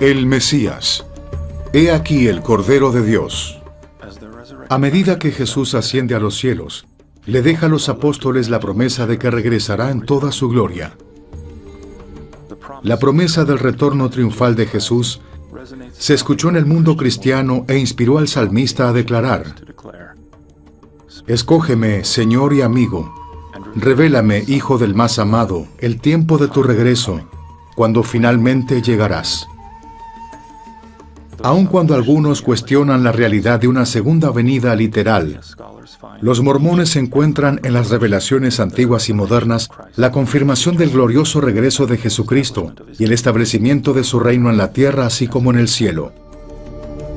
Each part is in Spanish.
El Mesías. He aquí el Cordero de Dios. A medida que Jesús asciende a los cielos, le deja a los apóstoles la promesa de que regresará en toda su gloria. La promesa del retorno triunfal de Jesús se escuchó en el mundo cristiano e inspiró al salmista a declarar: Escógeme, Señor y amigo, revélame, Hijo del más amado, el tiempo de tu regreso, cuando finalmente llegarás. Aun cuando algunos cuestionan la realidad de una segunda venida literal, los mormones encuentran en las revelaciones antiguas y modernas la confirmación del glorioso regreso de Jesucristo y el establecimiento de su reino en la tierra así como en el cielo.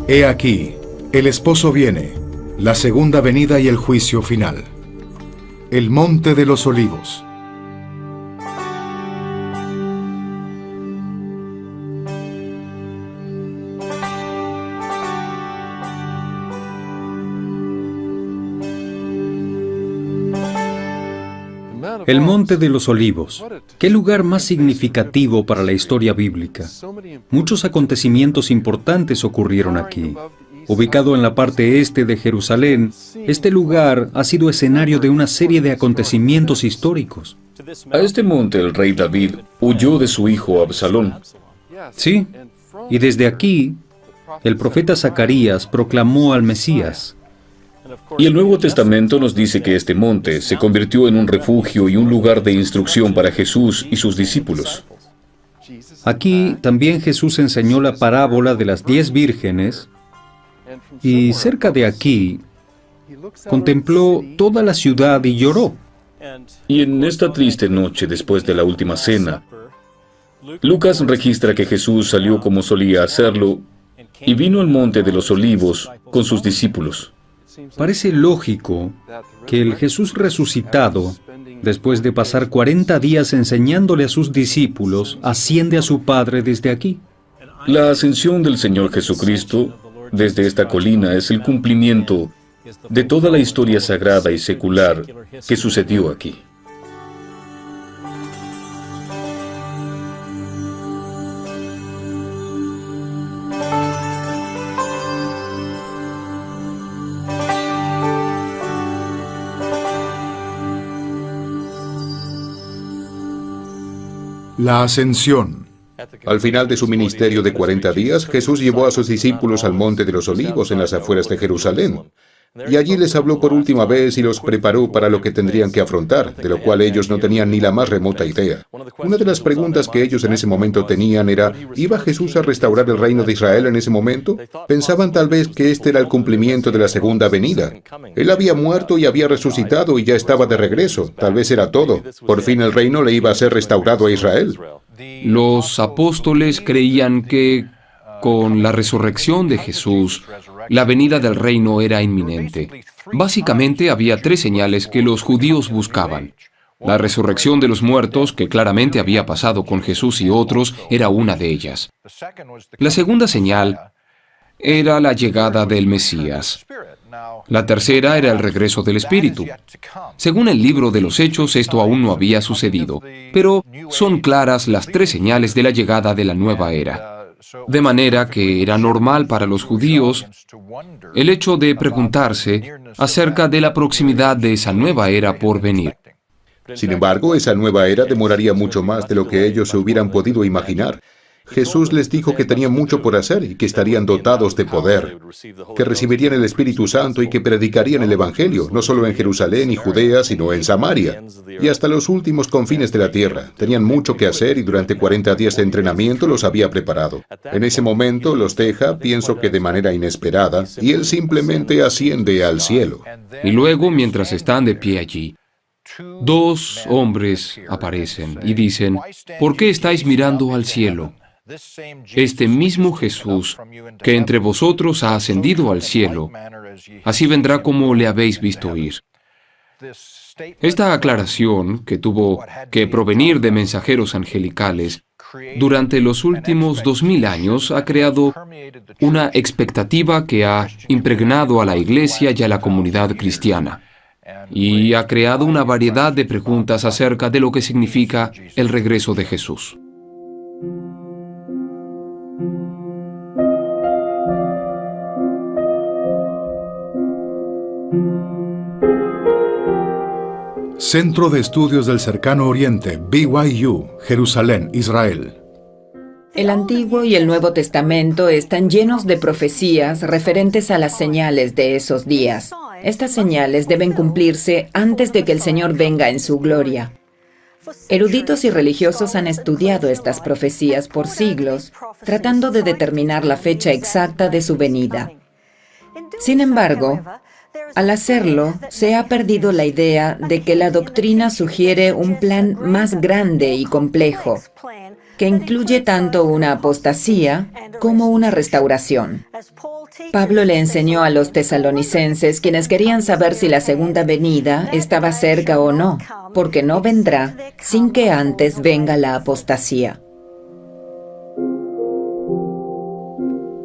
He aquí, el esposo viene, la segunda venida y el juicio final. El Monte de los Olivos. El Monte de los Olivos. ¿Qué lugar más significativo para la historia bíblica? Muchos acontecimientos importantes ocurrieron aquí. Ubicado en la parte este de Jerusalén, este lugar ha sido escenario de una serie de acontecimientos históricos. A este monte el rey David huyó de su hijo Absalón. Sí, y desde aquí, el profeta Zacarías proclamó al Mesías. Y el Nuevo Testamento nos dice que este monte se convirtió en un refugio y un lugar de instrucción para Jesús y sus discípulos. Aquí también Jesús enseñó la parábola de las 10 vírgenes, y cerca de aquí contempló toda la ciudad y lloró. Y en esta triste noche después de la última cena, Lucas registra que Jesús salió como solía hacerlo y vino al Monte de los Olivos con sus discípulos. Parece lógico que el Jesús resucitado, después de pasar 40 días enseñándole a sus discípulos, asciende a su Padre desde aquí. La ascensión del Señor Jesucristo desde esta colina es el cumplimiento de toda la historia sagrada y secular que sucedió aquí. La Ascensión. Al final de su ministerio de 40 días, Jesús llevó a sus discípulos al Monte de los Olivos en las afueras de Jerusalén. Y allí les habló por última vez y los preparó para lo que tendrían que afrontar, de lo cual ellos no tenían ni la más remota idea. Una de las preguntas que ellos en ese momento tenían era, ¿iba Jesús a restaurar el reino de Israel en ese momento? Pensaban tal vez que este era el cumplimiento de la segunda venida. Él había muerto y había resucitado y ya estaba de regreso. Tal vez era todo. Por fin el reino le iba a ser restaurado a Israel. Los apóstoles creían que con la resurrección de Jesús, la venida del reino era inminente. Básicamente había 3 señales que los judíos buscaban. La resurrección de los muertos, que claramente había pasado con Jesús y otros, era una de ellas. La segunda señal era la llegada del Mesías. La tercera era el regreso del Espíritu. Según el libro de los Hechos, esto aún no había sucedido, pero son claras las 3 señales de la llegada de la nueva era. De manera que era normal para los judíos el hecho de preguntarse acerca de la proximidad de esa nueva era por venir. Sin embargo, esa nueva era demoraría mucho más de lo que ellos se hubieran podido imaginar. Jesús les dijo que tenían mucho por hacer y que estarían dotados de poder, que recibirían el Espíritu Santo y que predicarían el Evangelio, no solo en Jerusalén y Judea, sino en Samaria, y hasta los últimos confines de la tierra. Tenían mucho que hacer y durante 40 días de entrenamiento los había preparado. En ese momento los deja, pienso que de manera inesperada, y Él simplemente asciende al cielo. Y luego, mientras están de pie allí, 2 hombres aparecen y dicen, ¿por qué estáis mirando al cielo? Este mismo Jesús, que entre vosotros ha ascendido al cielo, así vendrá como le habéis visto ir. Esta aclaración, que tuvo que provenir de mensajeros angelicales, durante los últimos 2000 años ha creado una expectativa que ha impregnado a la Iglesia y a la comunidad cristiana, y ha creado una variedad de preguntas acerca de lo que significa el regreso de Jesús. Centro de Estudios del Cercano Oriente, BYU, Jerusalén, Israel. El Antiguo y el Nuevo Testamento están llenos de profecías referentes a las señales de esos días. Estas señales deben cumplirse antes de que el Señor venga en su gloria. Eruditos y religiosos han estudiado estas profecías por siglos, tratando de determinar la fecha exacta de su venida. Sin embargo, al hacerlo, se ha perdido la idea de que la doctrina sugiere un plan más grande y complejo, que incluye tanto una apostasía como una restauración. Pablo le enseñó a los tesalonicenses, quienes querían saber si la segunda venida estaba cerca o no, porque no vendrá sin que antes venga la apostasía.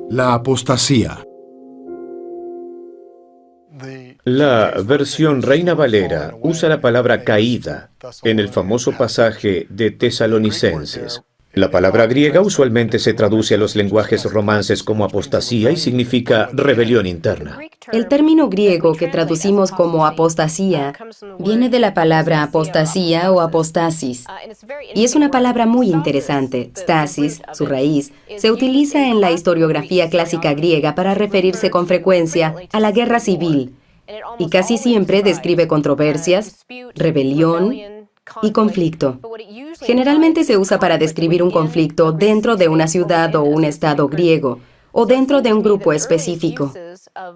La apostasía. La versión Reina Valera usa la palabra caída en el famoso pasaje de Tesalonicenses. La palabra griega usualmente se traduce a los lenguajes romances como apostasía y significa rebelión interna. El término griego que traducimos como apostasía viene de la palabra apostasía o apostasis, y es una palabra muy interesante. Stasis, su raíz, se utiliza en la historiografía clásica griega para referirse con frecuencia a la guerra civil, y casi siempre describe controversias, rebelión y conflicto. Generalmente se usa para describir un conflicto dentro de una ciudad o un estado griego, o dentro de un grupo específico.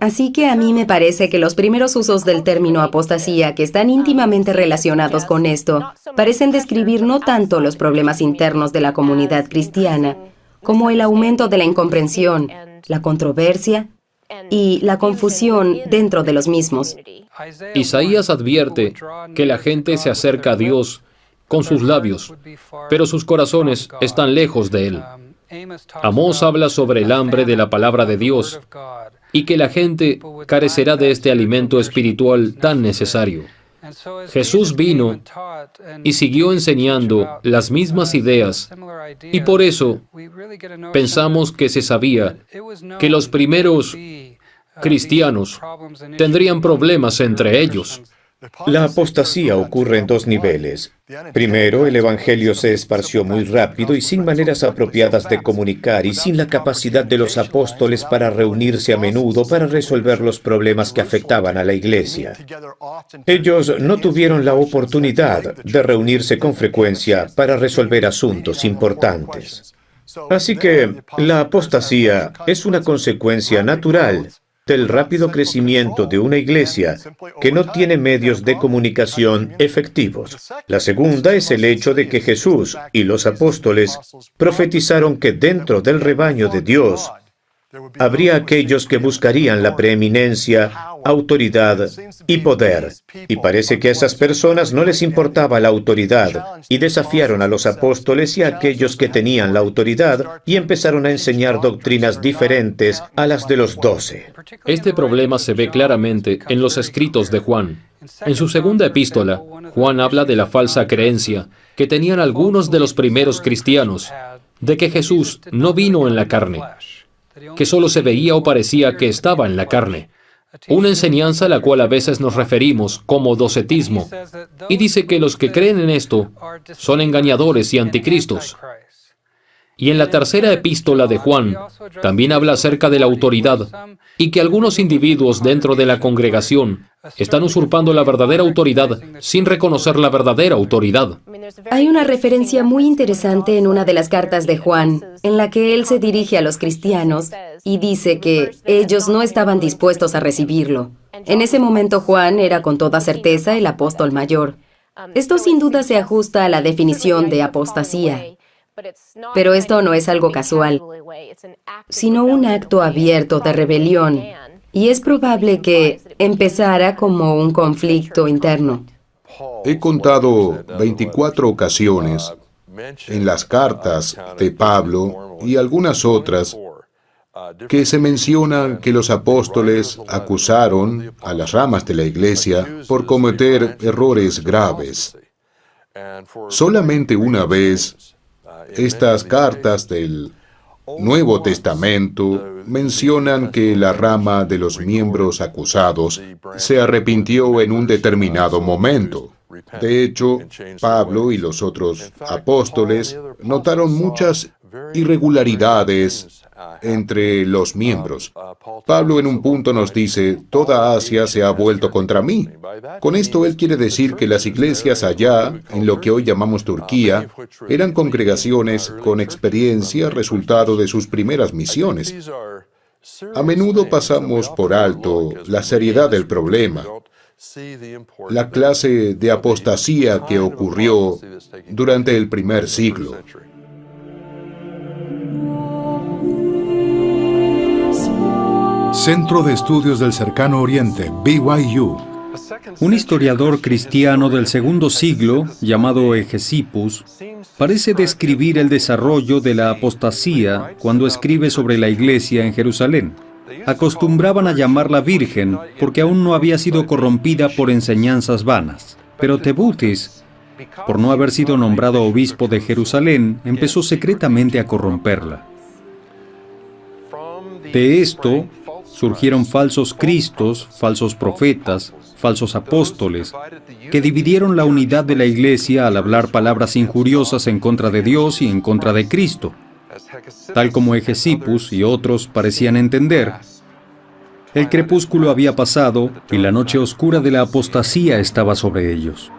Así que a mí me parece que los primeros usos del término apostasía, que están íntimamente relacionados con esto, parecen describir no tanto los problemas internos de la comunidad cristiana, como el aumento de la incomprensión, la controversia y la confusión dentro de los mismos. Isaías advierte que la gente se acerca a Dios con sus labios, pero sus corazones están lejos de Él. Amós habla sobre el hambre de la palabra de Dios y que la gente carecerá de este alimento espiritual tan necesario. Jesús vino y siguió enseñando las mismas ideas, y por eso pensamos que se sabía que los primeros cristianos tendrían problemas entre ellos. La apostasía ocurre en dos niveles. Primero, el Evangelio se esparció muy rápido y sin maneras apropiadas de comunicar y sin la capacidad de los apóstoles para reunirse a menudo para resolver los problemas que afectaban a la iglesia. Ellos no tuvieron la oportunidad de reunirse con frecuencia para resolver asuntos importantes. Así que la apostasía es una consecuencia natural del rápido crecimiento de una iglesia que no tiene medios de comunicación efectivos. La segunda es el hecho de que Jesús y los apóstoles profetizaron que dentro del rebaño de Dios habría aquellos que buscarían la preeminencia, autoridad y poder. Y parece que a esas personas no les importaba la autoridad y desafiaron a los apóstoles y a aquellos que tenían la autoridad y empezaron a enseñar doctrinas diferentes a las de los 12. Este problema se ve claramente en los escritos de Juan. En su segunda epístola, Juan habla de la falsa creencia que tenían algunos de los primeros cristianos, de que Jesús no vino en la carne, que solo se veía o parecía que estaba en la carne. Una enseñanza a la cual a veces nos referimos como docetismo, y dice que los que creen en esto son engañadores y anticristos. Y en la tercera epístola de Juan, también habla acerca de la autoridad, y que algunos individuos dentro de la congregación están usurpando la verdadera autoridad sin reconocer la verdadera autoridad. Hay una referencia muy interesante en una de las cartas de Juan, en la que él se dirige a los cristianos y dice que ellos no estaban dispuestos a recibirlo. En ese momento Juan era con toda certeza el apóstol mayor. Esto sin duda se ajusta a la definición de apostasía. Pero esto no es algo casual, sino un acto abierto de rebelión, y es probable que empezara como un conflicto interno. He contado 24 ocasiones en las cartas de Pablo y algunas otras que se menciona que los apóstoles acusaron a las ramas de la iglesia por cometer errores graves. Solamente una vez, estas cartas del Nuevo Testamento mencionan que la rama de los miembros acusados se arrepintió en un determinado momento. De hecho, Pablo y los otros apóstoles notaron muchas irregularidades entre los miembros. Pablo en un punto nos dice, toda Asia se ha vuelto contra mí. Con esto él quiere decir que las iglesias allá, en lo que hoy llamamos Turquía, eran congregaciones con experiencia resultado de sus primeras misiones. A menudo pasamos por alto la seriedad del problema, la clase de apostasía que ocurrió durante el primer siglo. Centro de Estudios del Cercano Oriente, BYU. Un historiador cristiano del segundo siglo, llamado Hegesippus, parece describir el desarrollo de la apostasía cuando escribe sobre la iglesia en Jerusalén. Acostumbraban a llamarla virgen porque aún no había sido corrompida por enseñanzas vanas. Pero Tebutis, por no haber sido nombrado obispo de Jerusalén, empezó secretamente a corromperla. De esto surgieron falsos cristos, falsos profetas, falsos apóstoles, que dividieron la unidad de la iglesia al hablar palabras injuriosas en contra de Dios y en contra de Cristo. Tal como Hegesippus y otros parecían entender, el crepúsculo había pasado y la noche oscura de la apostasía estaba sobre ellos.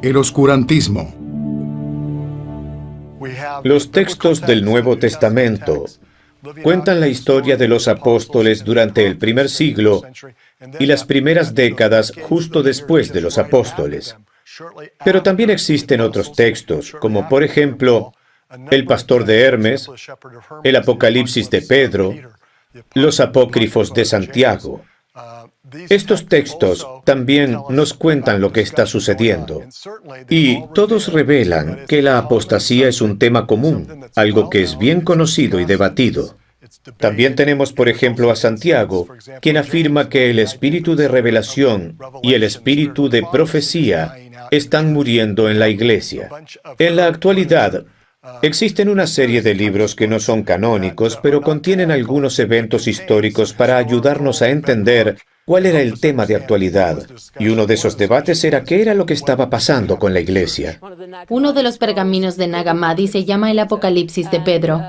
El oscurantismo. Los textos del Nuevo Testamento cuentan la historia de los apóstoles durante el primer siglo y las primeras décadas justo después de los apóstoles. Pero también existen otros textos, como por ejemplo, el Pastor de Hermes, el Apocalipsis de Pedro, los apócrifos de Santiago. Estos textos también nos cuentan lo que está sucediendo, y todos revelan que la apostasía es un tema común, algo que es bien conocido y debatido. También tenemos, por ejemplo, a Santiago, quien afirma que el espíritu de revelación y el espíritu de profecía están muriendo en la iglesia. En la actualidad, existen una serie de libros que no son canónicos, pero contienen algunos eventos históricos para ayudarnos a entender cuál era el tema de actualidad. Y uno de esos debates era qué era lo que estaba pasando con la iglesia. Uno de los pergaminos de Nag Hammadi se llama el Apocalipsis de Pedro,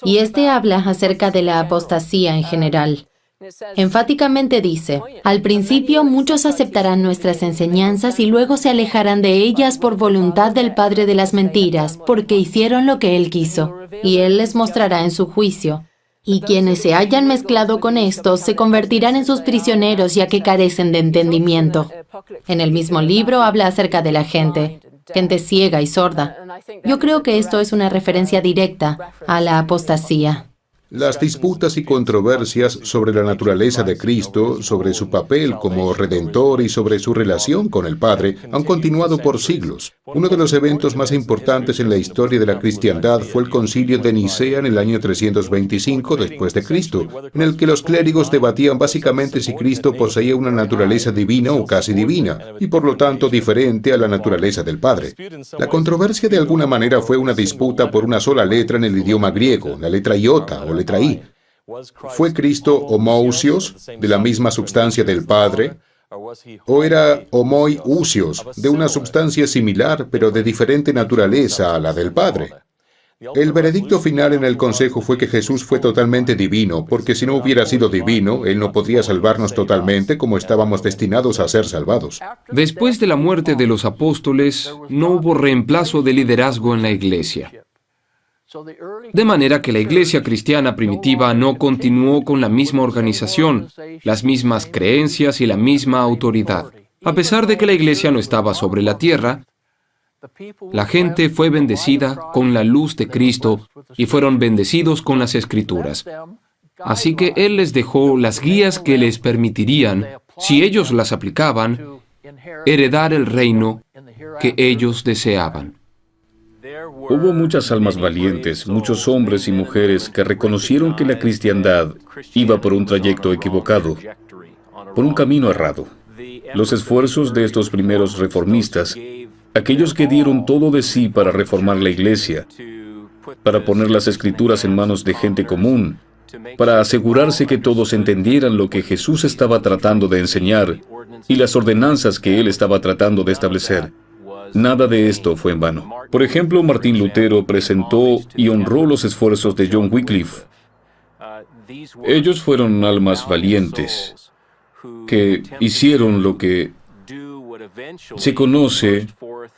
y este habla acerca de la apostasía en general. Enfáticamente dice, al principio muchos aceptarán nuestras enseñanzas y luego se alejarán de ellas por voluntad del padre de las mentiras, porque hicieron lo que él quiso, y él les mostrará en su juicio. Y quienes se hayan mezclado con estos se convertirán en sus prisioneros ya que carecen de entendimiento. En el mismo libro habla acerca de la gente ciega y sorda. Yo creo que esto es una referencia directa a la apostasía. Las disputas y controversias sobre la naturaleza de Cristo, sobre su papel como Redentor y sobre su relación con el Padre han continuado por siglos. Uno de los eventos más importantes en la historia de la cristiandad fue el Concilio de Nicea en el año 325 después de Cristo, en el que los clérigos debatían básicamente si Cristo poseía una naturaleza divina o casi divina, y por lo tanto diferente a la naturaleza del Padre. La controversia de alguna manera fue una disputa por una sola letra en el idioma griego, la letra iota o letra I. ¿Fue Cristo homousios, de la misma substancia del Padre? ¿O era homoiousios, de una substancia similar, pero de diferente naturaleza a la del Padre? El veredicto final en el consejo fue que Jesús fue totalmente divino, porque si no hubiera sido divino, Él no podría salvarnos totalmente como estábamos destinados a ser salvados. Después de la muerte de los apóstoles, no hubo reemplazo de liderazgo en la iglesia. De manera que la iglesia cristiana primitiva no continuó con la misma organización, las mismas creencias y la misma autoridad. A pesar de que la iglesia no estaba sobre la tierra, la gente fue bendecida con la luz de Cristo y fueron bendecidos con las Escrituras. Así que Él les dejó las guías que les permitirían, si ellos las aplicaban, heredar el reino que ellos deseaban. Hubo muchas almas valientes, muchos hombres y mujeres que reconocieron que la cristiandad iba por un trayecto equivocado, por un camino errado. Los esfuerzos de estos primeros reformistas, aquellos que dieron todo de sí para reformar la iglesia, para poner las escrituras en manos de gente común, para asegurarse que todos entendieran lo que Jesús estaba tratando de enseñar y las ordenanzas que él estaba tratando de establecer. Nada de esto fue en vano. Por ejemplo, Martín Lutero presentó y honró los esfuerzos de John Wycliffe. Ellos fueron almas valientes que hicieron lo que se conoce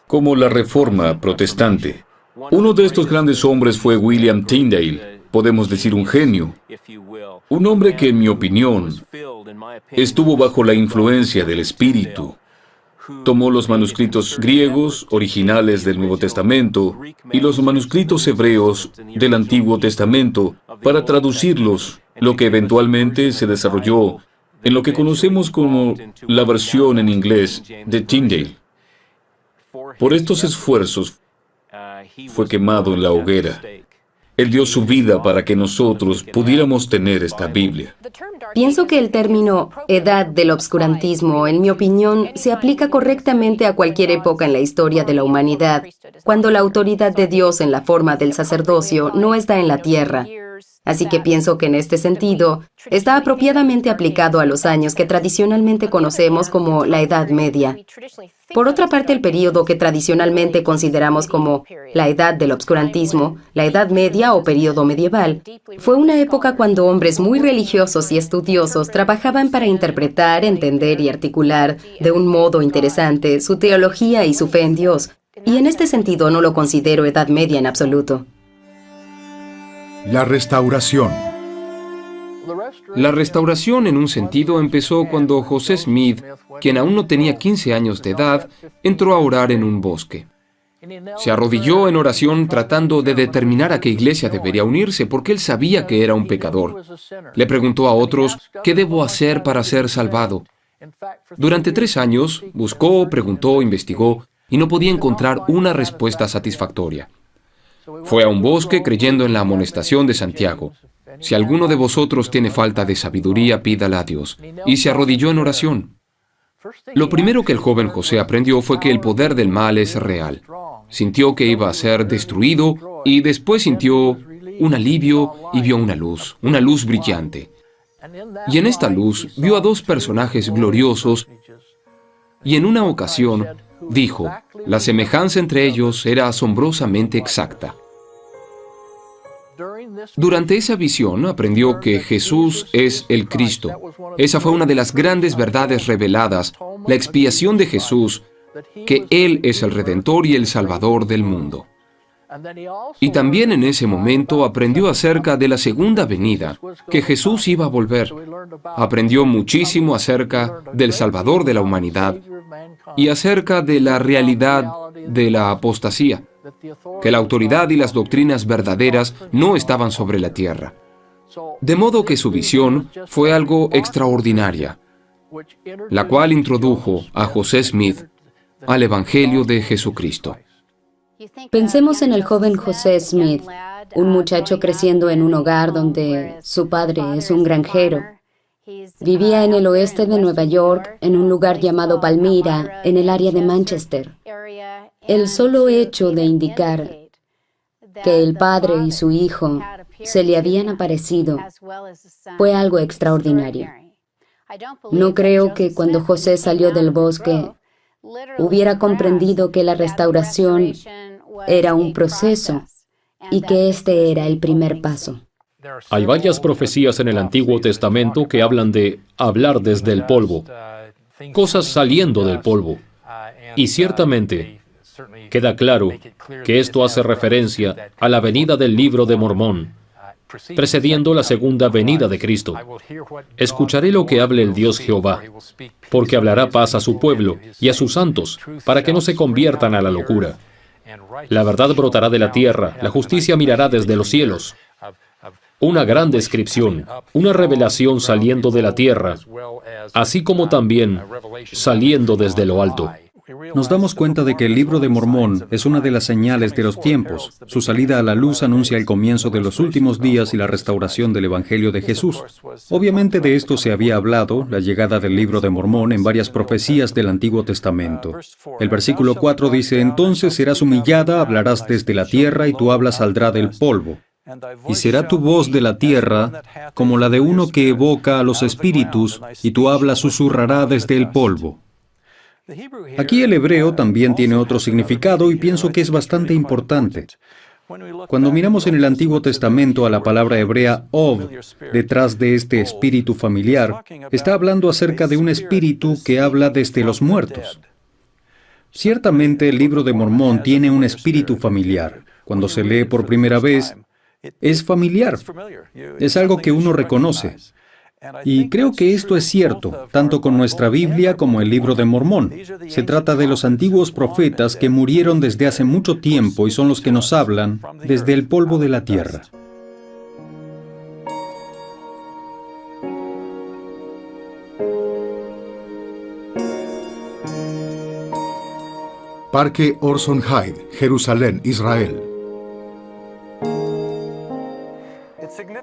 como la Reforma Protestante. Uno de estos grandes hombres fue William Tyndale, podemos decir un genio, un hombre que, en mi opinión, estuvo bajo la influencia del Espíritu. Tomó los manuscritos griegos originales del Nuevo Testamento y los manuscritos hebreos del Antiguo Testamento para traducirlos, lo que eventualmente se desarrolló en lo que conocemos como la versión en inglés de Tyndale. Por estos esfuerzos fue quemado en la hoguera. Él dio su vida para que nosotros pudiéramos tener esta Biblia. Pienso que el término edad del obscurantismo, en mi opinión, se aplica correctamente a cualquier época en la historia de la humanidad, cuando la autoridad de Dios en la forma del sacerdocio no está en la tierra. Así que pienso que en este sentido está apropiadamente aplicado a los años que tradicionalmente conocemos como la Edad Media. Por otra parte, el período que tradicionalmente consideramos como la Edad del Obscurantismo, la Edad Media o período medieval, fue una época cuando hombres muy religiosos y estudiosos trabajaban para interpretar, entender y articular de un modo interesante su teología y su fe en Dios. Y en este sentido no lo considero Edad Media en absoluto. La Restauración. La restauración, en un sentido, empezó cuando José Smith, quien aún no tenía 15 años de edad, entró a orar en un bosque. Se arrodilló en oración tratando de determinar a qué iglesia debería unirse porque él sabía que era un pecador. Le preguntó a otros, ¿qué debo hacer para ser salvado? Durante 3 años, buscó, preguntó, investigó y no podía encontrar una respuesta satisfactoria. Fue a un bosque creyendo en la amonestación de Santiago. Si alguno de vosotros tiene falta de sabiduría, pídala a Dios. Y se arrodilló en oración. Lo primero que el joven José aprendió fue que el poder del mal es real. Sintió que iba a ser destruido y después sintió un alivio y vio una luz brillante. Y en esta luz vio a 2 personajes gloriosos y en una ocasión dijo, la semejanza entre ellos era asombrosamente exacta. Durante esa visión aprendió que Jesús es el Cristo. Esa fue una de las grandes verdades reveladas, la expiación de Jesús, que Él es el Redentor y el Salvador del mundo. Y también en ese momento aprendió acerca de la segunda venida, que Jesús iba a volver. Aprendió muchísimo acerca del Salvador de la humanidad y acerca de la realidad de la apostasía, que la autoridad y las doctrinas verdaderas no estaban sobre la tierra. De modo que su visión fue algo extraordinaria, la cual introdujo a José Smith al Evangelio de Jesucristo. Pensemos en el joven José Smith, un muchacho creciendo en un hogar donde su padre es un granjero. Vivía en el oeste de Nueva York, en un lugar llamado Palmyra, en el área de Manchester. El solo hecho de indicar que el padre y su hijo se le habían aparecido fue algo extraordinario. No creo que cuando José salió del bosque hubiera comprendido que la restauración era un proceso y que este era el primer paso. Hay varias profecías en el Antiguo Testamento que hablan de hablar desde el polvo, cosas saliendo del polvo. Y ciertamente queda claro que esto hace referencia a la venida del Libro de Mormón, precediendo la segunda venida de Cristo. Escucharé lo que hable el Dios Jehová, porque hablará paz a su pueblo y a sus santos, para que no se conviertan a la locura. La verdad brotará de la tierra, la justicia mirará desde los cielos. Una gran descripción, una revelación saliendo de la tierra, así como también saliendo desde lo alto. nos damos cuenta de que el Libro de Mormón es una de las señales de los tiempos. Su salida a la luz anuncia el comienzo de los últimos días y la restauración del Evangelio de Jesús. Obviamente de esto se había hablado, la llegada del Libro de Mormón, en varias profecías del Antiguo Testamento. El versículo 4 dice: «Entonces serás humillada, hablarás desde la tierra, y tu habla saldrá del polvo. Y será tu voz de la tierra como la de uno que evoca a los espíritus, y tu habla susurrará desde el polvo». Aquí el hebreo también tiene otro significado y pienso que es bastante importante. Cuando miramos en el Antiguo Testamento a la palabra hebrea ov, detrás de este espíritu familiar, está hablando acerca de un espíritu que habla desde los muertos. Ciertamente el Libro de Mormón tiene un espíritu familiar. Cuando se lee por primera vez, es familiar. Es algo que uno reconoce. Y creo que esto es cierto, tanto con nuestra Biblia como el Libro de Mormón. Se trata de los antiguos profetas que murieron desde hace mucho tiempo y son los que nos hablan desde el polvo de la tierra. Parque Orson Hyde, Jerusalén, Israel.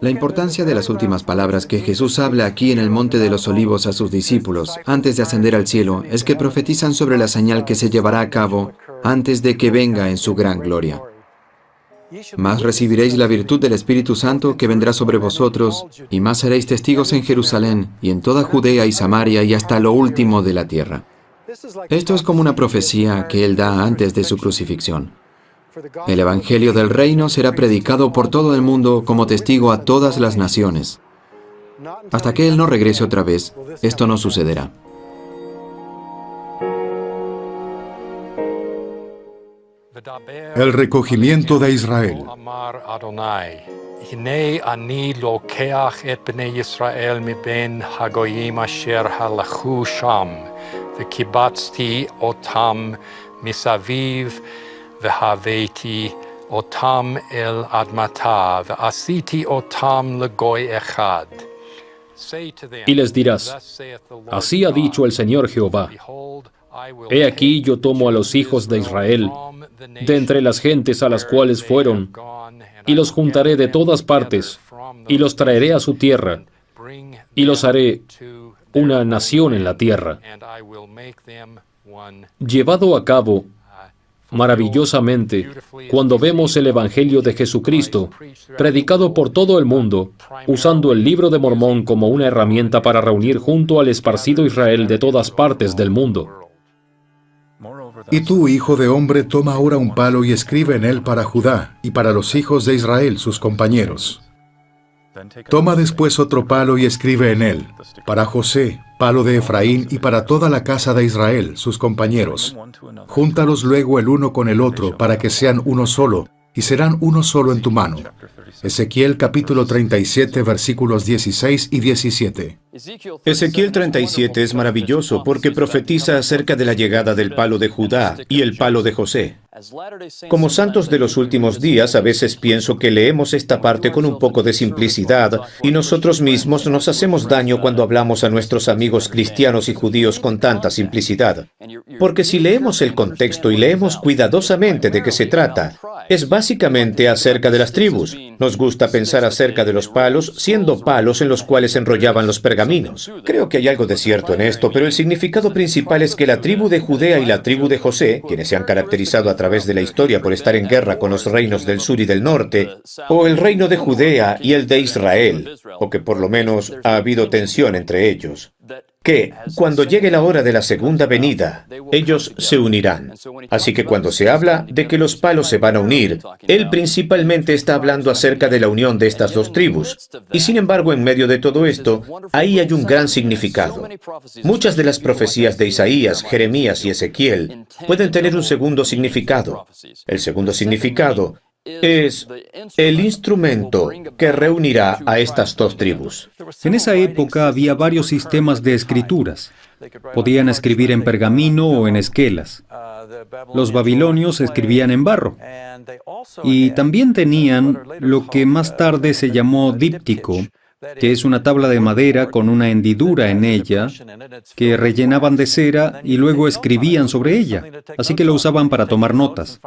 La importancia de las últimas palabras que Jesús habla aquí en el Monte de los Olivos a sus discípulos antes de ascender al cielo es que profetizan sobre la señal que se llevará a cabo antes de que venga en su gran gloria. Más recibiréis la virtud del Espíritu Santo que vendrá sobre vosotros, y más seréis testigos en Jerusalén y en toda Judea y Samaria y hasta lo último de la tierra. Esto es como una profecía que Él da antes de su crucifixión. El Evangelio del Reino será predicado por todo el mundo como testigo a todas las naciones. Hasta que Él no regrese otra vez, esto no sucederá. El recogimiento de Israel. והבאתי אותם אל אדמתה, ועשיתי אותם לגוי אחד. Y les dirás: así ha dicho el Señor Jehová, he aquí yo tomo a los hijos de Israel, de entre las gentes a las cuales fueron, y los juntaré de todas partes, y los traeré a su tierra, y los haré una nación en la tierra. Llevado a cabo maravillosamente, cuando vemos el Evangelio de Jesucristo predicado por todo el mundo, usando el Libro de Mormón como una herramienta para reunir junto al esparcido Israel de todas partes del mundo. Y tú, hijo de hombre, toma ahora un palo y escribe en él para Judá y para los hijos de Israel, sus compañeros. Toma después otro palo y escribe en él, para José, palo de Efraín, y para toda la casa de Israel, sus compañeros. Júntalos luego el uno con el otro, para que sean uno solo, y serán uno solo en tu mano. Ezequiel capítulo 37, versículos 16 y 17. Ezequiel 37 es maravilloso porque profetiza acerca de la llegada del palo de Judá y el palo de José. Como santos de los últimos días, a veces pienso que leemos esta parte con un poco de simplicidad y nosotros mismos nos hacemos daño cuando hablamos a nuestros amigos cristianos y judíos con tanta simplicidad. Porque si leemos el contexto y leemos cuidadosamente de qué se trata, es básicamente acerca de las tribus. Nos gusta pensar acerca de los palos siendo palos en los cuales enrollaban los pergaminos. Creo que hay algo de cierto en esto, pero el significado principal es que la tribu de Judea y la tribu de José, quienes se han caracterizado a través de la historia por estar en guerra con los reinos del sur y del norte, o el reino de Judea y el de Israel, o que por lo menos ha habido tensión entre ellos, que cuando llegue la hora de la segunda venida, ellos se unirán. Así que cuando se habla de que los palos se van a unir, él principalmente está hablando acerca de la unión de estas dos tribus. Y sin embargo, en medio de todo esto, ahí hay un gran significado. Muchas de las profecías de Isaías, Jeremías y Ezequiel pueden tener un segundo significado. El segundo significado es el instrumento que reunirá a estas dos tribus. En esa época había varios sistemas de escrituras. Podían escribir en pergamino o en esquelas. Los babilonios escribían en barro. Y también tenían lo que más tarde se llamó díptico, que es una tabla de madera con una hendidura en ella, que rellenaban de cera y luego escribían sobre ella. Así que lo usaban para tomar notas.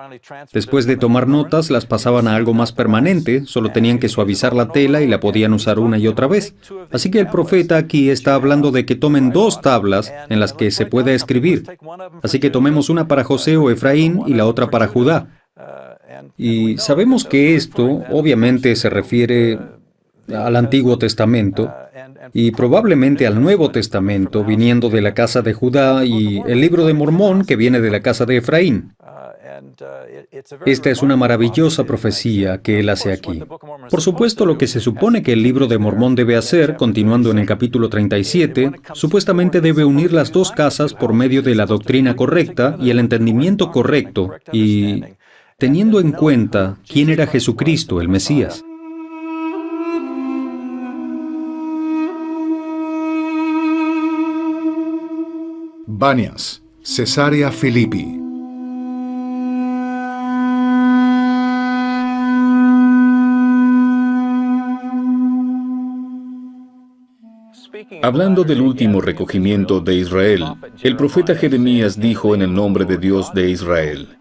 Después de tomar notas, las pasaban a algo más permanente, solo tenían que suavizar la tela y la podían usar una y otra vez. Así que el profeta aquí está hablando de que tomen 2 tablas en las que se pueda escribir. Así que tomemos una para José o Efraín y la otra para Judá. Y sabemos que esto obviamente se refiere al Antiguo Testamento y probablemente al Nuevo Testamento, viniendo de la casa de Judá, y el libro de Mormón, que viene de la casa de Efraín. Esta es una maravillosa profecía que él hace aquí. Por supuesto, lo que se supone que el libro de Mormón debe hacer, continuando en el capítulo 37, supuestamente debe unir las 2 casas por medio de la doctrina correcta y el entendimiento correcto, y teniendo en cuenta quién era Jesucristo, el Mesías. Banias, Cesarea Philippi. Hablando del último recogimiento de Israel, el profeta Jeremías dijo en el nombre de Dios de Israel: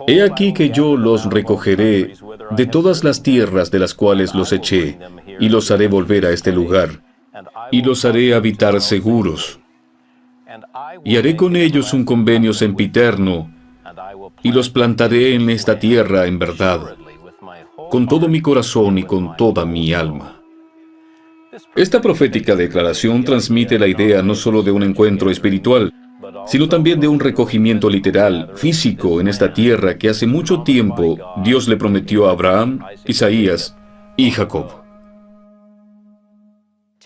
He aquí que yo los recogeré de todas las tierras de las cuales los eché, y los haré volver a este lugar, y los haré habitar seguros. Y haré con ellos un convenio sempiterno, y los plantaré en esta tierra en verdad, con todo mi corazón y con toda mi alma. Esta profética declaración transmite la idea no solo de un encuentro espiritual, sino también de un recogimiento literal, físico, en esta tierra que hace mucho tiempo Dios le prometió a Abraham, Isaías y Jacob.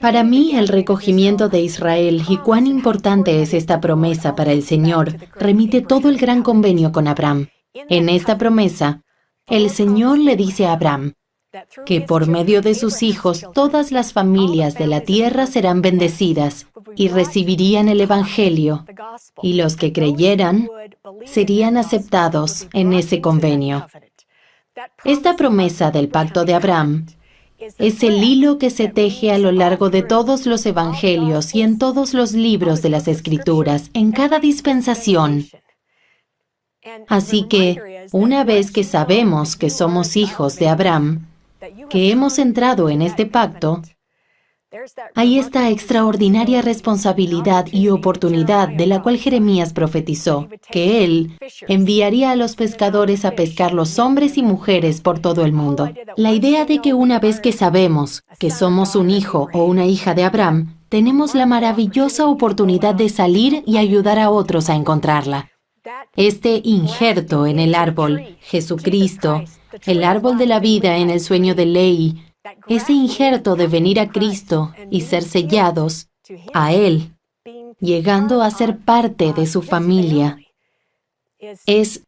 Para mí, el recogimiento de Israel y cuán importante es esta promesa para el Señor remite todo el gran convenio con Abraham. En esta promesa, el Señor le dice a Abraham que por medio de sus hijos todas las familias de la tierra serán bendecidas y recibirían el Evangelio, y los que creyeran serían aceptados en ese convenio. Esta promesa del pacto de Abraham es el hilo que se teje a lo largo de todos los evangelios y en todos los libros de las Escrituras, en cada dispensación. Así que, una vez que sabemos que somos hijos de Abraham, que hemos entrado en este pacto, hay esta extraordinaria responsabilidad y oportunidad de la cual Jeremías profetizó, que él enviaría a los pescadores a pescar los hombres y mujeres por todo el mundo. La idea de que una vez que sabemos que somos un hijo o una hija de Abraham, tenemos la maravillosa oportunidad de salir y ayudar a otros a encontrarla. Este injerto en el árbol, Jesucristo, el árbol de la vida en el sueño de Lehi, ese injerto de venir a Cristo y ser sellados a Él, llegando a ser parte de su familia, es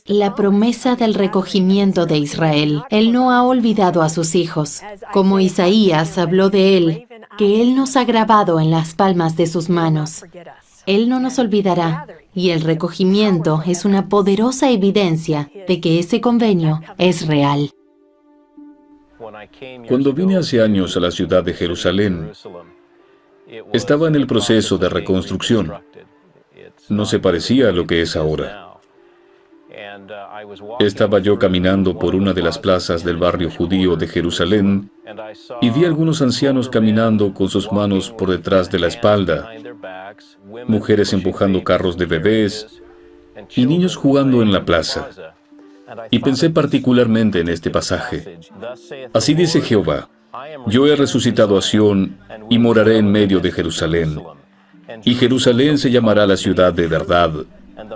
la promesa del recogimiento de Israel. Él no ha olvidado a sus hijos. Como Isaías habló de Él, que Él nos ha grabado en las palmas de sus manos. Él no nos olvidará, y el recogimiento es una poderosa evidencia de que ese convenio es real. Cuando vine hace años a la ciudad de Jerusalén, estaba en el proceso de reconstrucción. No se parecía a lo que es ahora. Estaba yo caminando por una de las plazas del barrio judío de Jerusalén y vi a algunos ancianos caminando con sus manos por detrás de la espalda, mujeres empujando carros de bebés y niños jugando en la plaza. Y pensé particularmente en este pasaje. Así dice Jehová: yo he resucitado a Sión y moraré en medio de Jerusalén. Y Jerusalén se llamará la ciudad de verdad,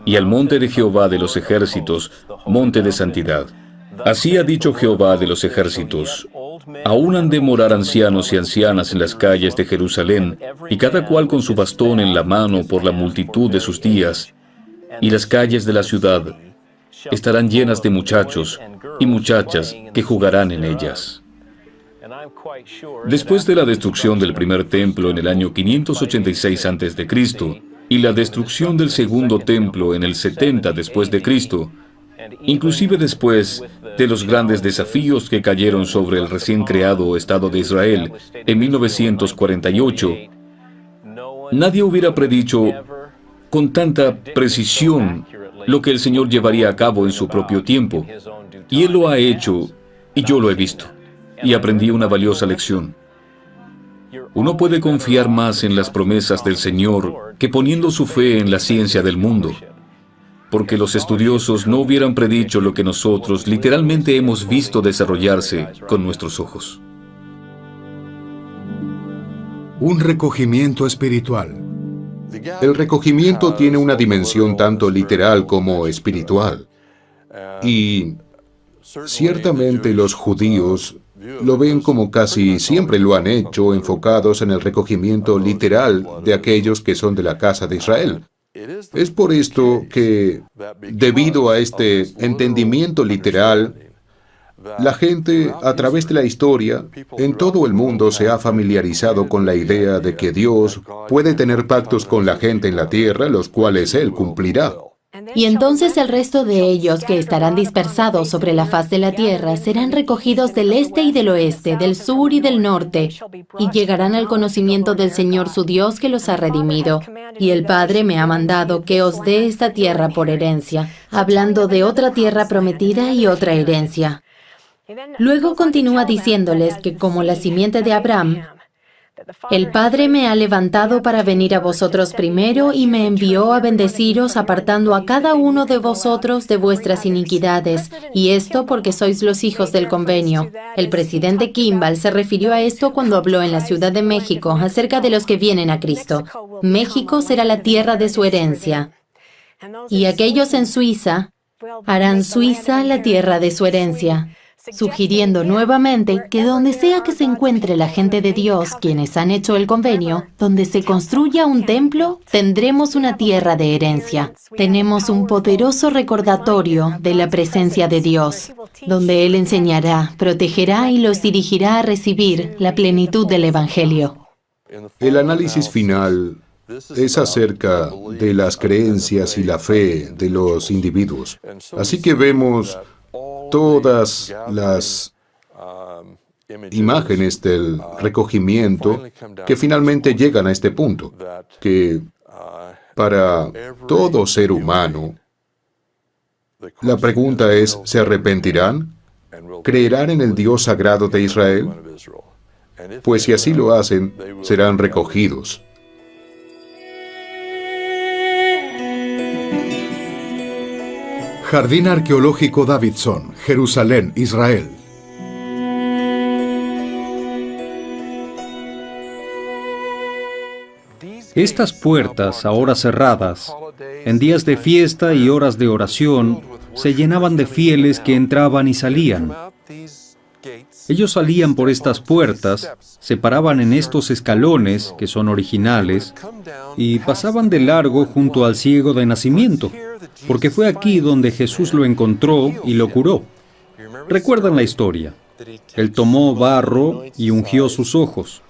y al monte de Jehová de los ejércitos, monte de santidad. Así ha dicho Jehová de los ejércitos: aún han de morar ancianos y ancianas en las calles de Jerusalén, y cada cual con su bastón en la mano por la multitud de sus días, y las calles de la ciudad estarán llenas de muchachos y muchachas que jugarán en ellas. Después de la destrucción del primer templo en el año 586 a.C., y la destrucción del segundo templo en el 70 después de Cristo, Inclusive después de los grandes desafíos que cayeron sobre el recién creado Estado de Israel en 1948, nadie hubiera predicho con tanta precisión lo que el Señor llevaría a cabo en su propio tiempo. Y Él lo ha hecho, y yo lo he visto, y aprendí una valiosa lección. Uno puede confiar más en las promesas del Señor que poniendo su fe en la ciencia del mundo, porque los estudiosos no hubieran predicho lo que nosotros literalmente hemos visto desarrollarse con nuestros ojos. Un recogimiento espiritual. El recogimiento tiene una dimensión tanto literal como espiritual. Y ciertamente los judíos lo ven como casi siempre lo han hecho, enfocados en el recogimiento literal de aquellos que son de la casa de Israel. Es por esto que, debido a este entendimiento literal, la gente, a través de la historia, en todo el mundo se ha familiarizado con la idea de que Dios puede tener pactos con la gente en la tierra, los cuales Él cumplirá. Y entonces el resto de ellos que estarán dispersados sobre la faz de la tierra serán recogidos del este y del oeste, del sur y del norte, y llegarán al conocimiento del Señor su Dios que los ha redimido. Y el Padre me ha mandado que os dé esta tierra por herencia, hablando de otra tierra prometida y otra herencia. Luego continúa diciéndoles que como la simiente de Abraham, el Padre me ha levantado para venir a vosotros primero y me envió a bendeciros apartando a cada uno de vosotros de vuestras iniquidades, y esto porque sois los hijos del convenio. El presidente Kimball se refirió a esto cuando habló en la Ciudad de México acerca de los que vienen a Cristo. México será la tierra de su herencia, y aquellos en Suiza harán Suiza la tierra de su herencia, sugiriendo nuevamente que donde sea que se encuentre la gente de Dios, quienes han hecho el convenio, donde se construya un templo, tendremos una tierra de herencia. Tenemos un poderoso recordatorio de la presencia de Dios, donde Él enseñará, protegerá y los dirigirá a recibir la plenitud del Evangelio. El análisis final es acerca de las creencias y la fe de los individuos. Así que vemos todas las imágenes del recogimiento que finalmente llegan a este punto, que para todo ser humano, la pregunta es, ¿se arrepentirán? ¿Creerán en el Dios sagrado de Israel? Pues si así lo hacen, serán recogidos. Jardín Arqueológico Davidson, Jerusalén, Israel. Estas puertas, ahora cerradas, en días de fiesta y horas de oración, se llenaban de fieles que entraban y salían. Ellos salían por estas puertas, se paraban en estos escalones, que son originales, y pasaban de largo junto al ciego de nacimiento, porque fue aquí donde Jesús lo encontró y lo curó. ¿Recuerdan la historia? Él tomó barro y ungió sus ojos,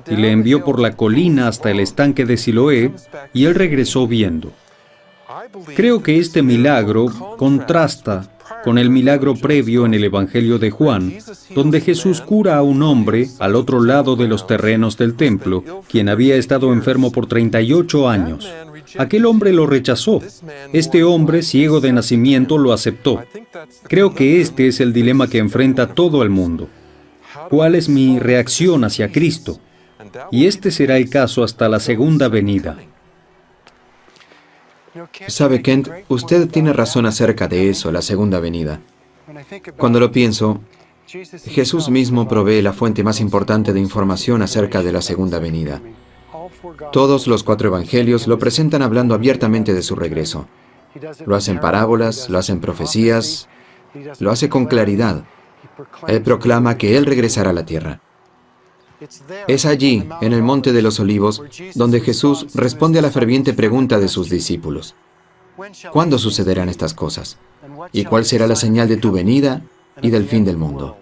y le envió por la colina hasta el estanque de Siloé, y él regresó viendo. Creo que este milagro contrasta con el milagro previo en el Evangelio de Juan, donde Jesús cura a un hombre al otro lado de los terrenos del templo, quien había estado enfermo por 38 años. Aquel hombre lo rechazó. Este hombre, ciego de nacimiento, lo aceptó. Creo que este es el dilema que enfrenta todo el mundo. ¿Cuál es mi reacción hacia Cristo? Y este será el caso hasta la segunda venida. Sabe, Kent, usted tiene razón acerca de eso, la segunda venida. Cuando lo pienso, Jesús mismo provee la fuente más importante de información acerca de la segunda venida. Todos los 4 evangelios lo presentan hablando abiertamente de su regreso. Lo hacen parábolas, lo hacen profecías, lo hace con claridad. Él proclama que Él regresará a la tierra. Es allí, en el Monte de los Olivos, donde Jesús responde a la ferviente pregunta de sus discípulos. ¿Cuándo sucederán estas cosas? ¿Y cuál será la señal de tu venida y del fin del mundo?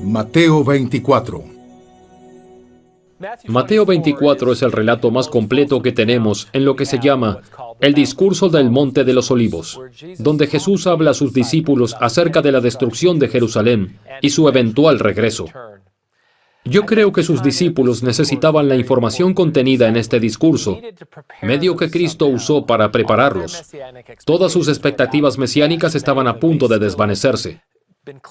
Mateo 24. Mateo 24 es el relato más completo que tenemos en lo que se llama el discurso del Monte de los Olivos, donde Jesús habla a sus discípulos acerca de la destrucción de Jerusalén y su eventual regreso. Yo creo que sus discípulos necesitaban la información contenida en este discurso, medio que Cristo usó para prepararlos. Todas sus expectativas mesiánicas estaban a punto de desvanecerse.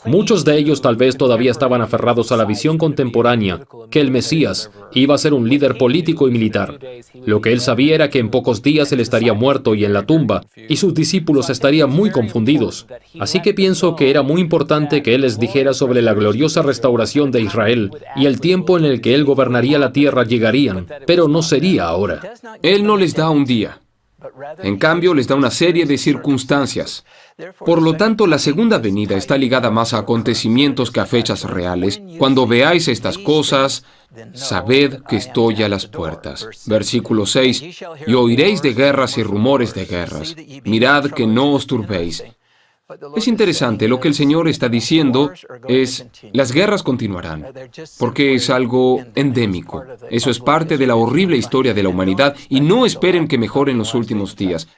Muchos de ellos tal vez todavía estaban aferrados a la visión contemporánea, que el Mesías iba a ser un líder político y militar. Lo que él sabía era que en pocos días él estaría muerto y en la tumba, y sus discípulos estarían muy confundidos. Así que pienso que era muy importante que él les dijera sobre la gloriosa restauración de Israel, y el tiempo en el que él gobernaría la tierra llegarían, pero no sería ahora. Él no les da un día. En cambio, les da una serie de circunstancias. Por lo tanto, la segunda venida está ligada más a acontecimientos que a fechas reales. Cuando veáis estas cosas, sabed que estoy a las puertas. Versículo 6. Y oiréis de guerras y rumores de guerras. Mirad que no os turbéis. Es interesante, lo que el Señor está diciendo es, las guerras continuarán, porque es algo endémico. Eso es parte de la horrible historia de la humanidad y no esperen que mejoren los últimos días.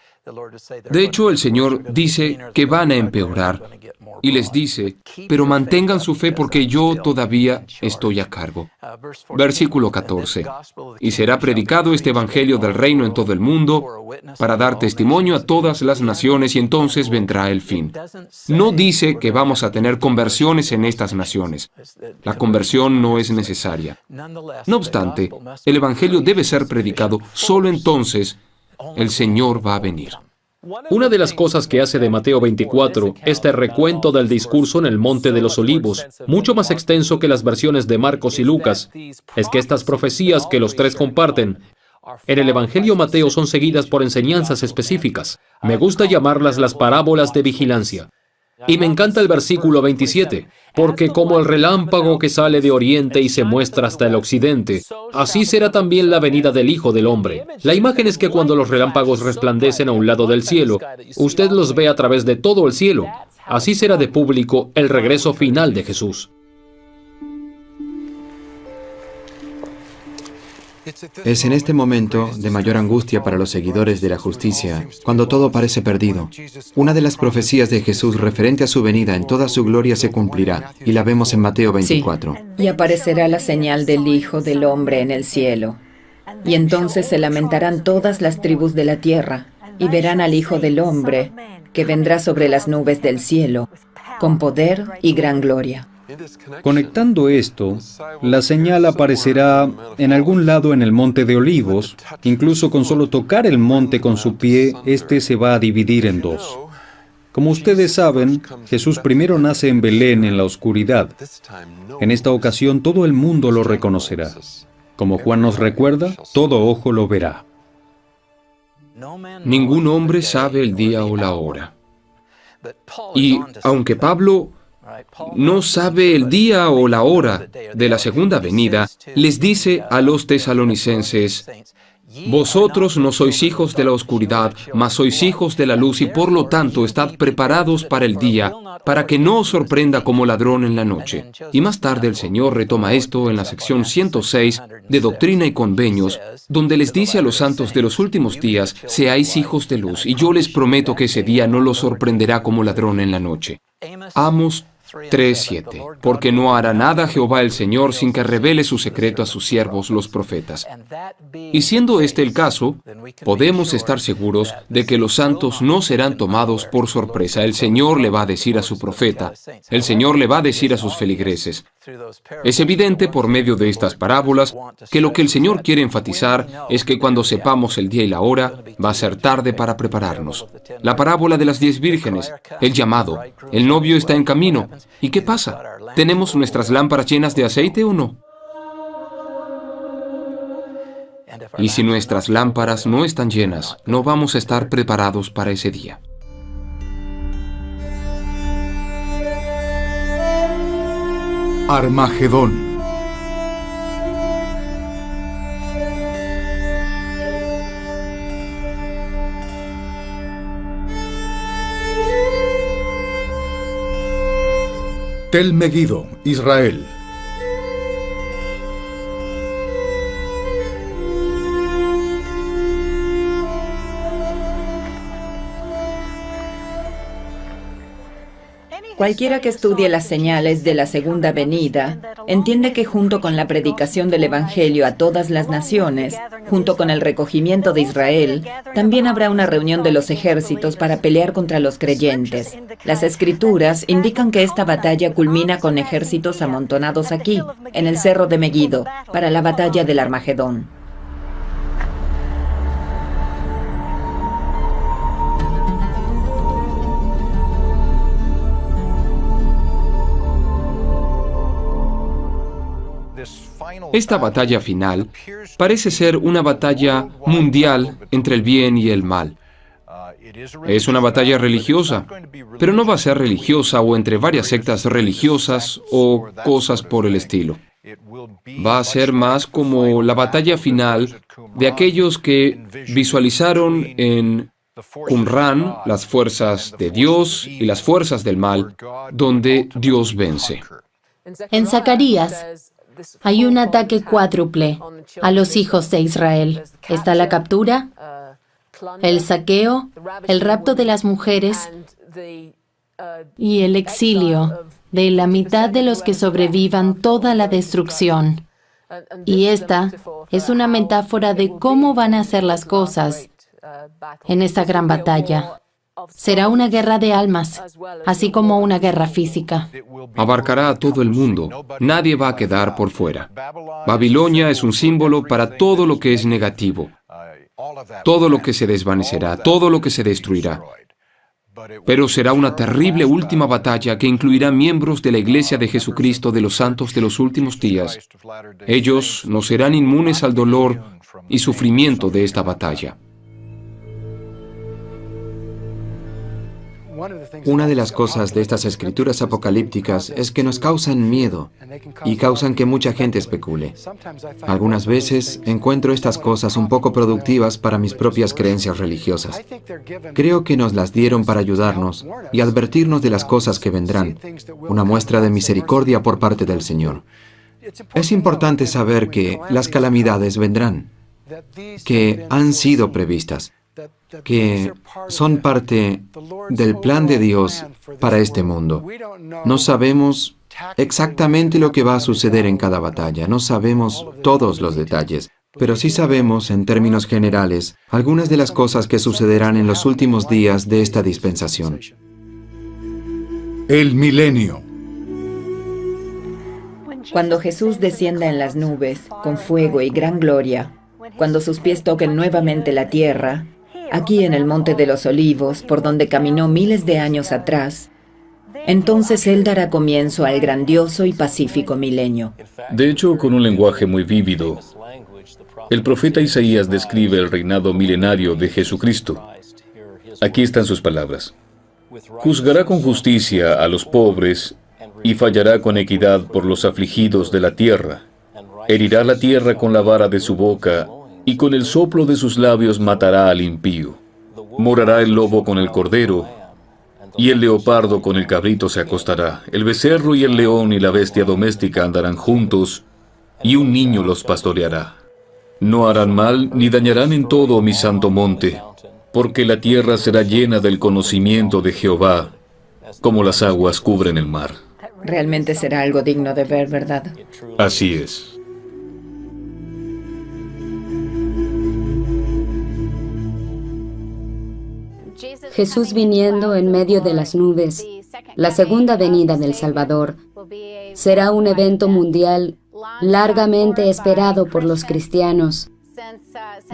De hecho, el Señor dice que van a empeorar y les dice, pero mantengan su fe porque yo todavía estoy a cargo. Versículo 14. Y será predicado este evangelio del reino en todo el mundo para dar testimonio a todas las naciones y entonces vendrá el fin. No dice que vamos a tener conversiones en estas naciones. La conversión no es necesaria. No obstante, el evangelio debe ser predicado, solo entonces el Señor va a venir. Una de las cosas que hace de Mateo 24 este recuento del discurso en el Monte de los Olivos, mucho más extenso que las versiones de Marcos y Lucas, es que estas profecías que los tres comparten en el Evangelio Mateo son seguidas por enseñanzas específicas. Me gusta llamarlas las parábolas de vigilancia. Y me encanta el versículo 27, porque como el relámpago que sale de oriente y se muestra hasta el occidente, así será también la venida del Hijo del Hombre. La imagen es que cuando los relámpagos resplandecen a un lado del cielo, usted los ve a través de todo el cielo. Así será de público el regreso final de Jesús. Es en este momento de mayor angustia para los seguidores de la justicia, cuando todo parece perdido. Una de las profecías de Jesús referente a su venida en toda su gloria se cumplirá, y la vemos en Mateo 24. Sí, y aparecerá la señal del Hijo del Hombre en el cielo. Y entonces se lamentarán todas las tribus de la tierra, y verán al Hijo del Hombre, que vendrá sobre las nubes del cielo, con poder y gran gloria. Conectando esto, la señal aparecerá en algún lado en el Monte de Olivos. Incluso con solo tocar el monte con su pie, este se va a dividir en dos. Como ustedes saben, Jesús primero nace en Belén en la oscuridad. En esta ocasión todo el mundo lo reconocerá. Como Juan nos recuerda, todo ojo lo verá. Ningún hombre sabe el día o la hora. Y aunque Pablo no sabe el día o la hora de la segunda venida, les dice a los tesalonicenses, vosotros no sois hijos de la oscuridad, mas sois hijos de la luz, y por lo tanto estad preparados para el día, para que no os sorprenda como ladrón en la noche. Y más tarde el Señor retoma esto en la sección 106 de Doctrina y Convenios, donde les dice a los santos de los últimos días, seáis hijos de luz, y yo les prometo que ese día no los sorprenderá como ladrón en la noche. Amos 3:7. Porque no hará nada Jehová el Señor sin que revele su secreto a sus siervos los profetas. Y siendo este el caso, podemos estar seguros de que los santos no serán tomados por sorpresa. El Señor le va a decir a su profeta, el Señor le va a decir a sus feligreses. Es evidente por medio de estas parábolas que lo que el Señor quiere enfatizar es que cuando sepamos el día y la hora, va a ser tarde para prepararnos. La parábola de las 10 vírgenes, el llamado, el novio está en camino. ¿Y qué pasa? ¿Tenemos nuestras lámparas llenas de aceite o no? Y si nuestras lámparas no están llenas, no vamos a estar preparados para ese día. Armagedón. Tel Megiddo, Israel. Cualquiera que estudie las señales de la segunda venida entiende que junto con la predicación del Evangelio a todas las naciones, junto con el recogimiento de Israel, también habrá una reunión de los ejércitos para pelear contra los creyentes. Las Escrituras indican que esta batalla culmina con ejércitos amontonados aquí, en el cerro de Megiddo, para la batalla del Armagedón. Esta batalla final parece ser una batalla mundial entre el bien y el mal. Es una batalla religiosa, pero no va a ser religiosa o entre varias sectas religiosas o cosas por el estilo. Va a ser más como la batalla final de aquellos que visualizaron en Qumran las fuerzas de Dios y las fuerzas del mal, donde Dios vence. En Zacarías hay un ataque cuádruple a los hijos de Israel. Está la captura, el saqueo, el rapto de las mujeres y el exilio de la mitad de los que sobrevivan toda la destrucción. Y esta es una metáfora de cómo van a ser las cosas en esta gran batalla. Será una guerra de almas, así como una guerra física. Abarcará a todo el mundo. Nadie va a quedar por fuera. Babilonia es un símbolo para todo lo que es negativo, todo lo que se desvanecerá, todo lo que se destruirá. Pero será una terrible última batalla que incluirá miembros de la Iglesia de Jesucristo de los Santos de los últimos días. Ellos no serán inmunes al dolor y sufrimiento de esta batalla. Una de las cosas de estas escrituras apocalípticas es que nos causan miedo y causan que mucha gente especule. Algunas veces encuentro estas cosas un poco productivas para mis propias creencias religiosas. Creo que nos las dieron para ayudarnos y advertirnos de las cosas que vendrán, una muestra de misericordia por parte del Señor. Es importante saber que las calamidades vendrán, que han sido previstas, que son parte del plan de Dios para este mundo. No sabemos exactamente lo que va a suceder en cada batalla, no sabemos todos los detalles, pero sí sabemos, en términos generales, algunas de las cosas que sucederán en los últimos días de esta dispensación. El milenio. Cuando Jesús descienda en las nubes, con fuego y gran gloria, cuando sus pies toquen nuevamente la tierra, aquí en el Monte de los Olivos, por donde caminó miles de años atrás, entonces Él dará comienzo al grandioso y pacífico milenio. De hecho, con un lenguaje muy vívido, el profeta Isaías describe el reinado milenario de Jesucristo. Aquí están sus palabras. Juzgará con justicia a los pobres y fallará con equidad por los afligidos de la tierra. Herirá la tierra con la vara de su boca y con el soplo de sus labios matará al impío. Morará el lobo con el cordero, y el leopardo con el cabrito se acostará. El becerro y el león y la bestia doméstica andarán juntos, y un niño los pastoreará. No harán mal ni dañarán en todo mi santo monte, porque la tierra será llena del conocimiento de Jehová, como las aguas cubren el mar. Realmente será algo digno de ver, ¿verdad? Así es. Jesús viniendo en medio de las nubes, la segunda venida del Salvador, será un evento mundial largamente esperado por los cristianos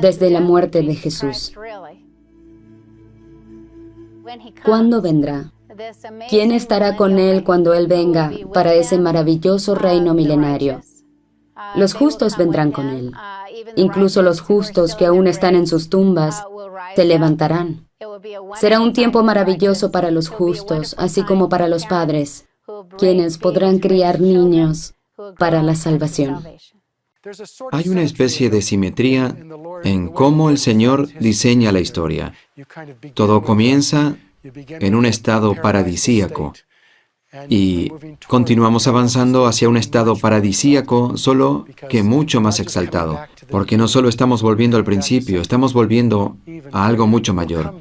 desde la muerte de Jesús. ¿Cuándo vendrá? ¿Quién estará con Él cuando Él venga para ese maravilloso reino milenario? Los justos vendrán con Él. Incluso los justos que aún están en sus tumbas se levantarán. Será un tiempo maravilloso para los justos, así como para los padres, quienes podrán criar niños para la salvación. Hay una especie de simetría en cómo el Señor diseña la historia. Todo comienza en un estado paradisíaco y continuamos avanzando hacia un estado paradisíaco, solo que mucho más exaltado, porque no solo estamos volviendo al principio, estamos volviendo a algo mucho mayor.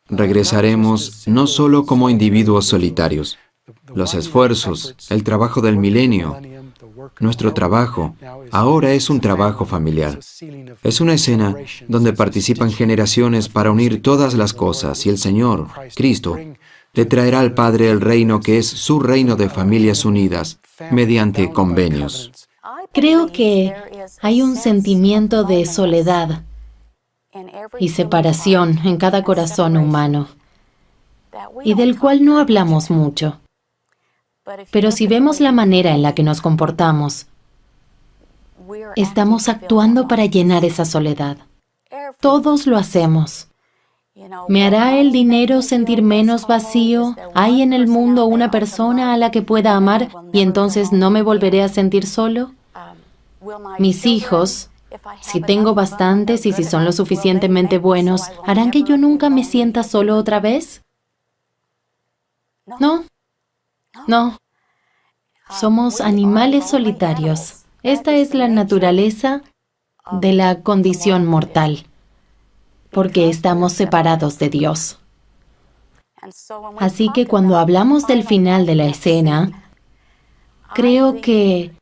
regresaremos no solo como individuos solitarios. Los esfuerzos, el trabajo del milenio, nuestro trabajo, ahora es un trabajo familiar. Es una escena donde participan generaciones para unir todas las cosas y el Señor, Cristo, le traerá al Padre el reino que es su reino de familias unidas mediante convenios. Creo que hay un sentimiento de soledad y separación en cada corazón humano, y del cual no hablamos mucho. Pero si vemos la manera en la que nos comportamos, estamos actuando para llenar esa soledad. Todos lo hacemos. ¿Me hará el dinero sentir menos vacío? ¿Hay en el mundo una persona a la que pueda amar y entonces no me volveré a sentir solo? Mis hijos, si tengo bastantes y si son lo suficientemente buenos, ¿harán que yo nunca me sienta solo otra vez? No. No. Somos animales solitarios. Esta es la naturaleza de la condición mortal, porque estamos separados de Dios. Así que cuando hablamos del final de la escena, creo que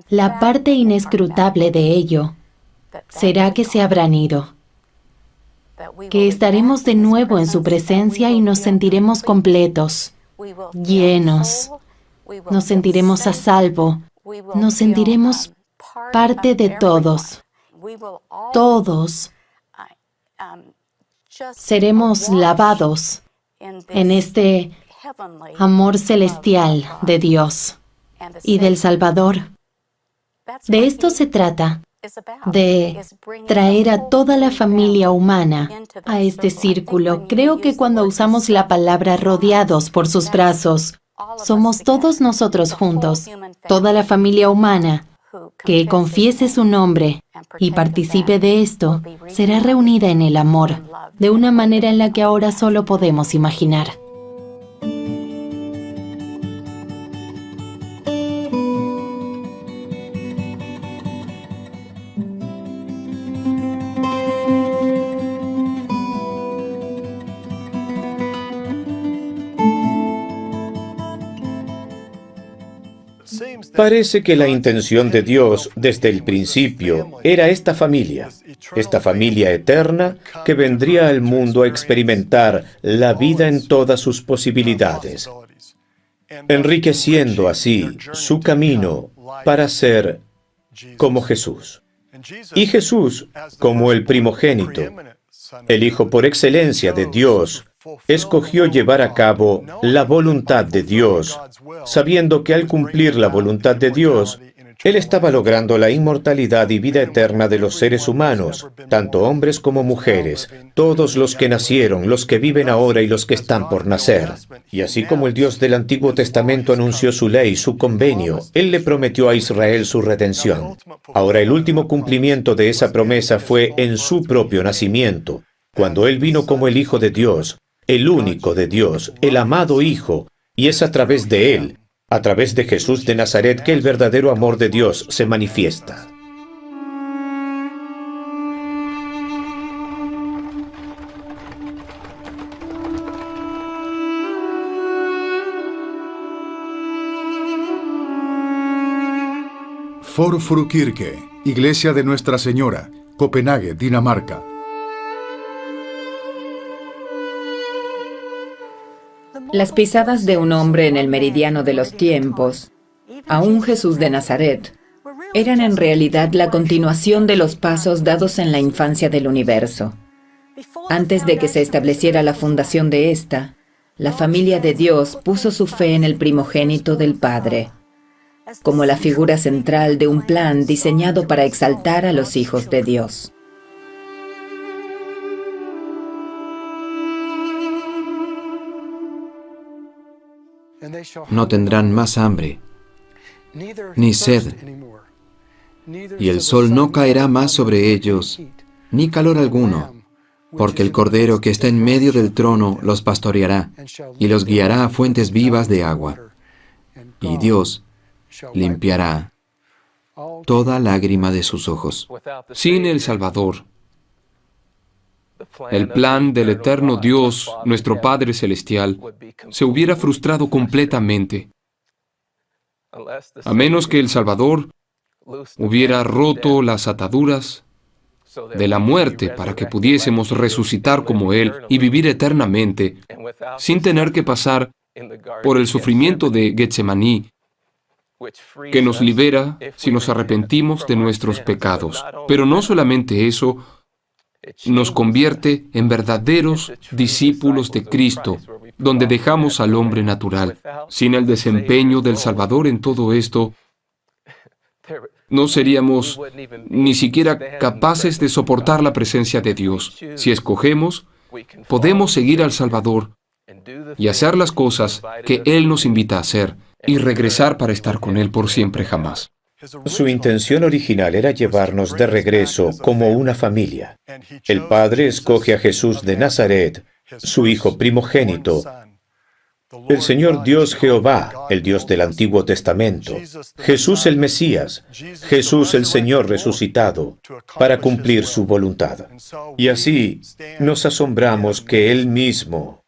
la parte inescrutable de ello será que se habrán ido, que estaremos de nuevo en su presencia y nos sentiremos completos, llenos, nos sentiremos a salvo, nos sentiremos parte de todos. Todos seremos lavados en este amor celestial de Dios y del Salvador. De esto se trata, de traer a toda la familia humana a este círculo. Creo que cuando usamos la palabra rodeados por sus brazos, somos todos nosotros juntos, toda la familia humana, que confiese su nombre y participe de esto, será reunida en el amor, de una manera en la que ahora solo podemos imaginar. Parece que la intención de Dios desde el principio era esta familia eterna que vendría al mundo a experimentar la vida en todas sus posibilidades, enriqueciendo así su camino para ser como Jesús. Y Jesús, como el primogénito, el Hijo por excelencia de Dios, escogió llevar a cabo la voluntad de Dios, sabiendo que al cumplir la voluntad de Dios, Él estaba logrando la inmortalidad y vida eterna de los seres humanos, tanto hombres como mujeres, todos los que nacieron, los que viven ahora y los que están por nacer. Y así como el Dios del Antiguo Testamento anunció su ley, su convenio, Él le prometió a Israel su redención. Ahora el último cumplimiento de esa promesa fue en su propio nacimiento, cuando Él vino como el Hijo de Dios, el único de Dios, el amado Hijo, y es a través de Él, a través de Jesús de Nazaret, que el verdadero amor de Dios se manifiesta. Forfrukirke, Iglesia de Nuestra Señora, Copenhague, Dinamarca. Las pisadas de un hombre en el meridiano de los tiempos, aún Jesús de Nazaret, eran en realidad la continuación de los pasos dados en la infancia del universo. Antes de que se estableciera la fundación de esta, la familia de Dios puso su fe en el primogénito del Padre, como la figura central de un plan diseñado para exaltar a los hijos de Dios. No tendrán más hambre, ni sed, y el sol no caerá más sobre ellos, ni calor alguno, porque el Cordero que está en medio del trono los pastoreará, y los guiará a fuentes vivas de agua. Y Dios limpiará toda lágrima de sus ojos. Sin el Salvador, el plan del eterno Dios, nuestro Padre Celestial, se hubiera frustrado completamente, a menos que el Salvador hubiera roto las ataduras de la muerte para que pudiésemos resucitar como Él y vivir eternamente, sin tener que pasar por el sufrimiento de Getsemaní, que nos libera si nos arrepentimos de nuestros pecados. Pero no solamente eso, nos convierte en verdaderos discípulos de Cristo, donde dejamos al hombre natural. Sin el desempeño del Salvador en todo esto, no seríamos ni siquiera capaces de soportar la presencia de Dios. Si escogemos, podemos seguir al Salvador y hacer las cosas que Él nos invita a hacer y regresar para estar con Él por siempre jamás. Su intención original era llevarnos de regreso como una familia. El Padre escoge a Jesús de Nazaret, su Hijo primogénito, el Señor Dios Jehová, el Dios del Antiguo Testamento, Jesús el Mesías, Jesús el Señor resucitado, para cumplir su voluntad. Y así nos asombramos que Él mismo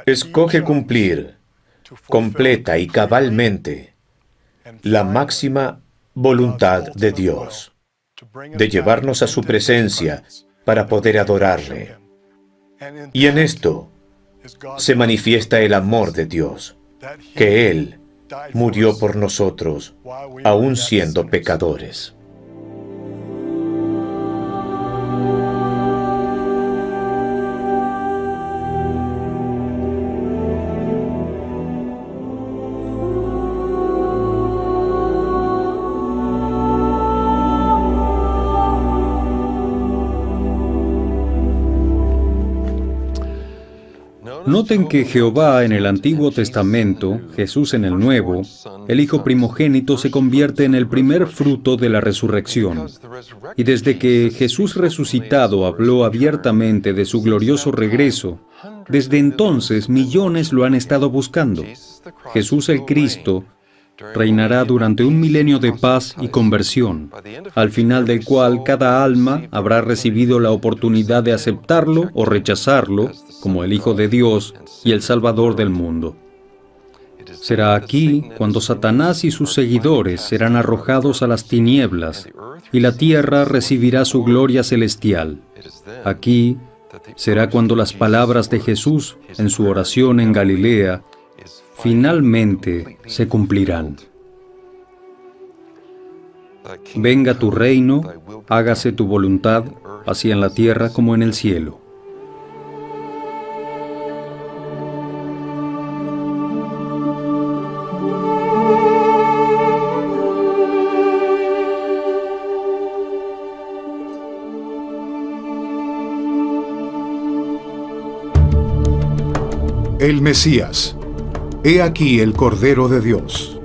escoge cumplir completa y cabalmente la máxima voluntad de Dios, de llevarnos a su presencia para poder adorarle. Y en esto se manifiesta el amor de Dios, que Él murió por nosotros, aun siendo pecadores. Noten que Jehová en el Antiguo Testamento, Jesús en el Nuevo, el Hijo primogénito se convierte en el primer fruto de la resurrección. Y desde que Jesús resucitado habló abiertamente de su glorioso regreso, desde entonces millones lo han estado buscando. Jesús el Cristo reinará durante un milenio de paz y conversión, al final del cual cada alma habrá recibido la oportunidad de aceptarlo o rechazarlo como el Hijo de Dios y el Salvador del mundo. Será aquí cuando Satanás y sus seguidores serán arrojados a las tinieblas y la tierra recibirá su gloria celestial. Aquí será cuando las palabras de Jesús en su oración en Galilea finalmente se cumplirán. Venga tu reino, hágase tu voluntad, así en la tierra como en el cielo. El Mesías. He aquí el Cordero de Dios.